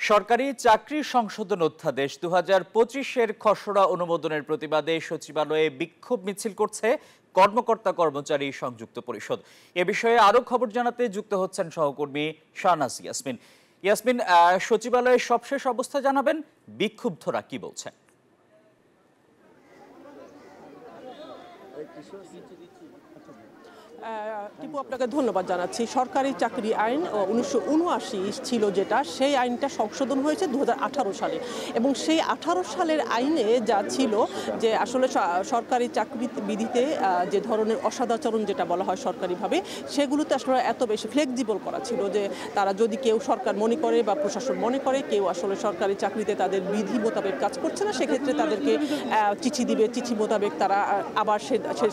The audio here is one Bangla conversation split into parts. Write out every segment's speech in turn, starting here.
সরকারি চাকরি সংশোধন অধ্যাদেশ 2025-এর খসড়া অনুমোদনের প্রতিবাদে সচিবালয়ে বিক্ষোভ মিছিল করছে কর্মকর্তা কর্মচারী সংযুক্ত পরিষদ। এ বিষয়ে আরো খবর জানাতে যুক্ত হচ্ছেন সহকর্মী শাহনাজ ইয়াসমিন। ইয়াসমিন, সচিবালয়ের সবশেষ অবস্থা জানাবেন, বিক্ষুব্ধরা কি বলছেন? টিপু, আপনাকে ধন্যবাদ জানাচ্ছি। সরকারি চাকরি আইন 1979 ছিল যেটা, সেই আইনটা সংশোধন হয়েছে 2018 সালে, এবং সেই 18 সালের আইনে যা ছিল যে আসলে সরকারি চাকরি বিধিতে যে ধরনের অসদাচরণ যেটা বলা হয় সরকারিভাবে, সেগুলোতে আসলে এত বেশি ফ্লেক্সিবল করা ছিল যে তারা যদি কেউ সরকার মনে করে বা প্রশাসন মনে করে কেউ আসলে সরকারি চাকরিতে তাদের বিধি মোতাবেক কাজ করছে না, সেক্ষেত্রে তাদেরকে চিঠি দিবে, চিঠি মোতাবেক তারা আবার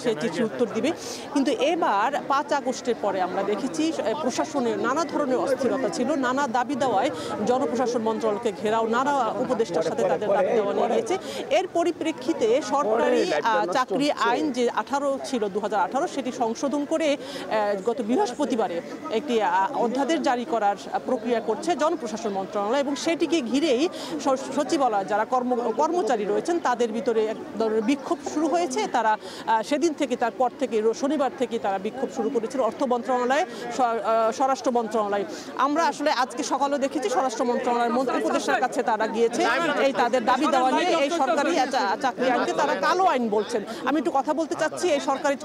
সে চিঠির উত্তর দিবে। কিন্তু এবার 5 আগস্টের পরে আমরা দেখেছি প্রশাসনের নানা ধরনের অস্থিরতা ছিল, নানা দাবি দেওয়ায় জনপ্রশাসন মন্ত্রণালয়কে ঘেরাও নানা উপদেষ্টার সাথে তাদের দাবি দেওয়া নিয়ে গিয়েছে। এর পরিপ্রেক্ষিতে সরকারি চাকরি আইন যে 18 ছিল 2018, সেটি সংশোধন করে গত বৃহস্পতিবারে একটি অধ্যাদেশ জারি করার প্রক্রিয়া করছে জনপ্রশাসন মন্ত্রণালয়, এবং সেটিকে ঘিরেই সচিবালয় যারা কর্মচারী রয়েছেন তাদের ভিতরে এক ধরনের বিক্ষোভ শুরু হয়েছে। তারা সেদিন থেকে, তারপর থেকে শনিবার থেকে তারা বিক্ষোভ শুরু করেছিল অর্থ মন্ত্রণালয়, স্বরাষ্ট্র মন্ত্রণালয়। আমরা আসলে আজকে সকালে দেখেছি স্বরাষ্ট্র মন্ত্রণালয়ের মন্ত্রী উপদেষ্টার কাছে তারা গিয়েছে এই তাদের দাবি দেওয়া নিয়ে। এই সরকারি চাকরি আইনকে তারা কালো আইন বলছেন। আমি একটু কথা বলতে চাচ্ছি এই সরকারি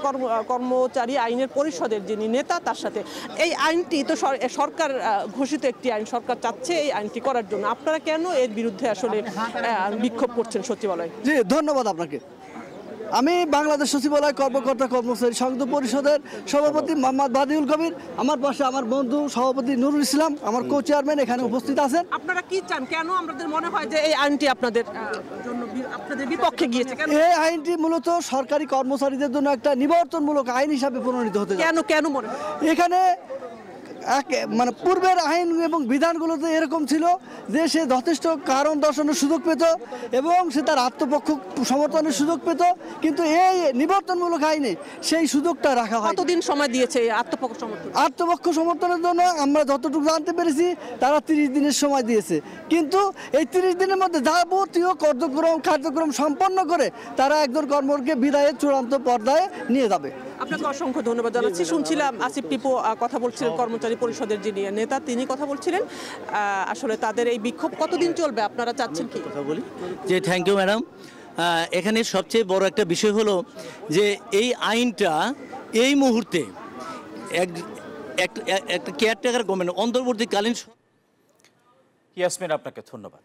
কর্মচারী আইনের পরিষদের যিনি নেতা তার সাথে। এই আইনটি তো সরকার ঘোষিত একটি আইন, সরকার চাচ্ছে এই আইনটি করার জন্য। আপনারা কেন এর বিরুদ্ধে আসলে বিক্ষোভ করছেন সচিবালয়? জি, ধন্যবাদ আপনাকে। আমি বাংলাদেশ সচিবালয় কর্মকর্তা কর্মচারী সংযুক্ত পরিষদের সভাপতি মোহাম্মদ বাদিউল কবির। আমার পাশে আমার বন্ধু সভাপতি নুরুল ইসলাম, আমার কো চেয়ারম্যান এখানে উপস্থিত আছেন। আপনারা কি চান? কেন আমাদের মনে হয় যে এই আইনটি আপনাদের বিপক্ষে গিয়েছে? এই আইনটি মূলত সরকারি কর্মচারীদের জন্য একটা নিবর্তনমূলক আইন হিসাবে পরিণত হতে যায়। কেন মনে হয়? এখানে মানে পূর্বের আইন এবং বিধানগুলোতে এরকম ছিল যে সে যথেষ্ট কারণ দর্শানোর সুযোগ পেত এবং সে তার আত্মপক্ষ সমর্থনের সুযোগ পেত, কিন্তু এই নিবর্তনমূলক আইনে সেই সুযোগটা রাখা হয়। কতদিন সময় দিয়েছে আত্মপক্ষ সমর্থনের জন্য? আমরা যতটুকু জানতে পেরেছি তারা 30 দিনের সময় দিয়েছে, কিন্তু এই 30 দিনের মধ্যে যাবতীয় কার্যক্রম সম্পন্ন করে তারা একজন কর্মকর্তাকে বিদায়ের চূড়ান্ত পর্যায়ে নিয়ে যাবে। আপনাকে অসংখ্য ধন্যবাদ জানাচ্ছি। শুনছিলাম আসিফ টিপু কথা বলছিলেন, কর্মচারী পরিষদের যিনি নেতা তিনি কথা বলছিলেন। আসলে তাদের এই বিক্ষোভ কতদিন চলবে, আপনারা চাচ্ছেন কি? কথা বলি যে থ্যাংক ইউ ম্যাডাম। এখানে সবচেয়ে বড় একটা বিষয় হলো যে এই আইনটা এই মুহূর্তে একটা কেয়ারটেকার গভর্নমেন্ট অন্তর্বর্তীকালীন। ইয়াসমিন, আপনাকে ধন্যবাদ।